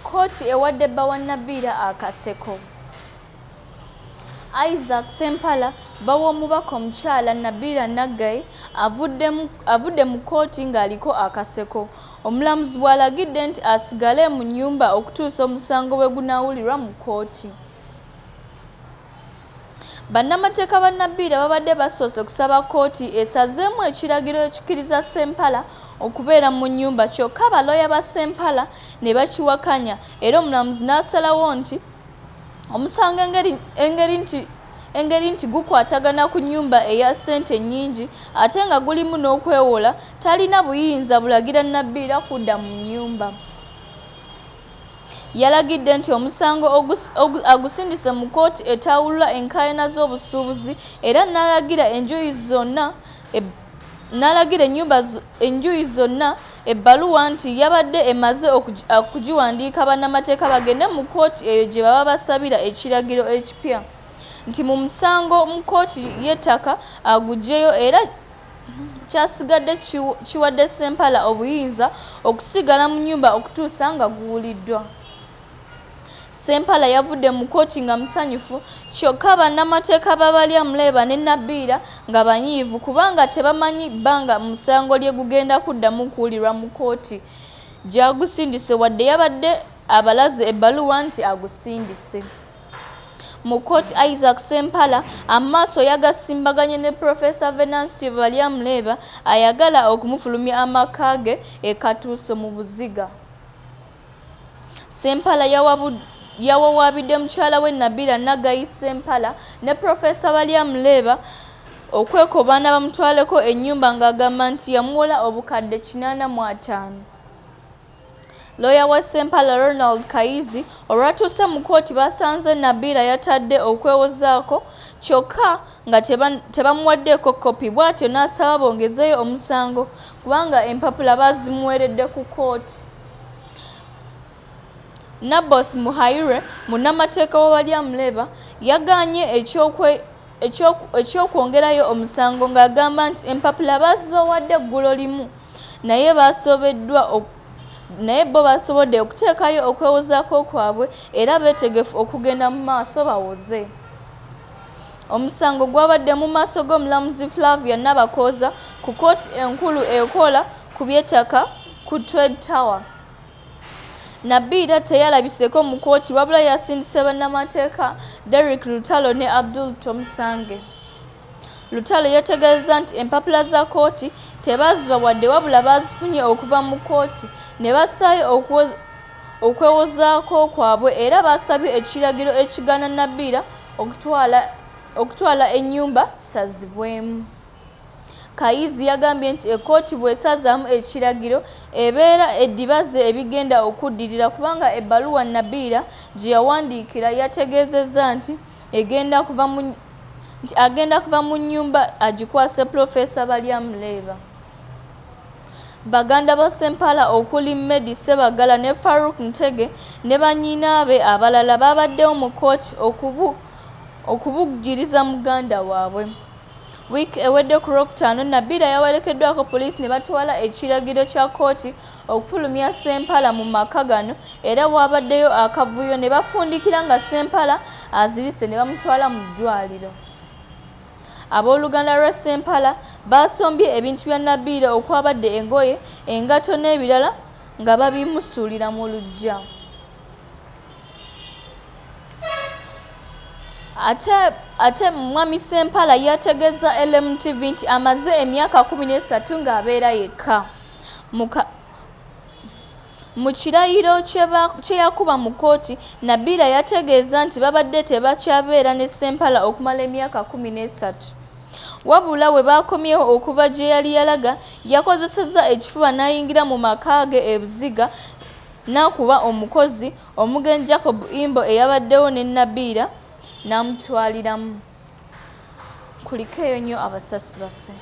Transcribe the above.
Kkooti ewadde bba wa Nabilah Akaseeko. Isaac Sempala bba w'omubaka omukyala Nabilah Naggayi avudde mu kkooti ng'aliko Akaseeko. Omulamuzi bw'alagidde nti asigale mu nnyumba okutuusa omusango bwe gunaawulirwa mu kkooti. Bannamateeka ba Nabilah babadde basoose kusaba kkooti esazeemu ekiragiro ekikkiriza Sempala okubeera mu nnyumba, kyokka abalooya ba Sempala ne bakiwakanya era omulamuzi n'asalawo nti omusango engeri nti gukwatagana ku nnyumba eya ssente nnyingi ate nga gulimu n'okwewola, talina buyinza bulagira Nabilah kudda mu nnyumba. Yalagidde nti omusango agusindise mu kkooti etawulula enkaayana z'obusuubuzi era n'alagira enjuyi zonna ebbaluwa nti yabadde emaze okugiwandiika bannamateeka bagende mu kkooti eyo gye baba basabira ekiragiro ekipya nti mu musango mu kkooti y'ettaka aguggyeyo era kyasigadde kiwadde Sempala obuyinza okusigala mu nnyumba okutuusa nga guwuliddwa. Sempala yavudde mu kkooti nga musanyufu, kyokka bannamateeka b'abalyamuleeba ne Nabilah nga banyiivu kubanga tebamanyi bbanga musango lye gugenda kuddamu kuwulirwa mu kkooti gy'agusindise wadde yabadde abalaze ebbaluwa nti agusindise. Mu kkooti Isaac Sempala amaaso yagasimbaganye ne Profesa Venancio Balyamuleeba ayagala okumufulumya amaka ge ekatuuso mu Buziga. Sempala yawawaabidde mukyala we Nabilah Naggayi Sempala ne Profesa Balyamuleeba okwekobaana bamutwaleko ennyumba ng'agamba nti yamuwola obukadde 85. Looya wa Sempala Ronald Kayizi olwatuuse mu kkooti basanze Nabilah yatadde okwewozaako kyokka nga tebamuwaddeeko kopi, bw'atyo n'asaba bongezeeyo omusango kubanga empapula baazimuweeredde ku kkooti. Naboth Muhaire munnamateeka w'abalyamuleeba yagaanye eky'okwongerayo omusango ng'agamba nti empapula baazibawadde eggulo limu naye bo baasobodde okuteekayo okwewozaako kwabwe era beetegefu okugenda mu maaso bawoze. Omusango gwabadde mu maaso g'omulamuzi Flavia Nabakooza ku kkooti enkulu ekola ku by'ettaka ku Trade Tower. Nabilah teyalabiseko mu kkooti wabula yasindise bannamateeka Derrick Lutalo ne Abdul Tomusange. Lutalo yategeeza nti empapula za kkooti tebaazibawadde wabula baazifunye okuva mu kkooti ne bassaayo okwewozaako kwabwe era baasabye ekiragiro ekigaana Nabilah okutwala ennyumba kisazibwemu. Kayizi yagambye nti ekkooti bw'esazaamu ekiragiro ebeera eddibaze ebigenda okuddirira kubanga ebbaluwa Nabilah gye yawandiikira yategeezezza nti agenda kuva mu nnyumba agikwase Profesa Balyamuleeba. Baganda ba Sempala okuli Medi Sebagala ne Farouk Ntege ne bannyinaabe abalala babaddewo mu kkooti okubugiriza muganda waabwe. Wiiki ewedde ku Lwokutaano Nabilah yawerekeddwako poliisi ne batwala ekiragiro kya kkooti okufulumya Sempala mu maka gano era waabaddeyo akavuyo ne bafundikira nga Sempala azirise ne bamutwala mu ddwaliro. Abooluganda lwa Sempala baasombye ebintu bya Nabilah okwabadde engoye, engato n'ebirala nga babimusuulira mu luggya. Ate mwami Sempala yategeeza LMTV nti amaze emyaka 13 ng'abeera yekka. Mu kirayiro kye yakuba mu kkooti, Nabilah yategeeza nti babadde tebakyabeera ne Sempala okumala emyaka 13. Wabula we baakomyewo okuva gye yali yalaga, yakozesezza ekifuba n'ayingira mu maka ge e Buziga n'akuba omukozi omugenzi Jacob Imbo eyabaddewo ne Nabilah n'amutwaliramu. Kuliko eyo nnyo abasasi baffe.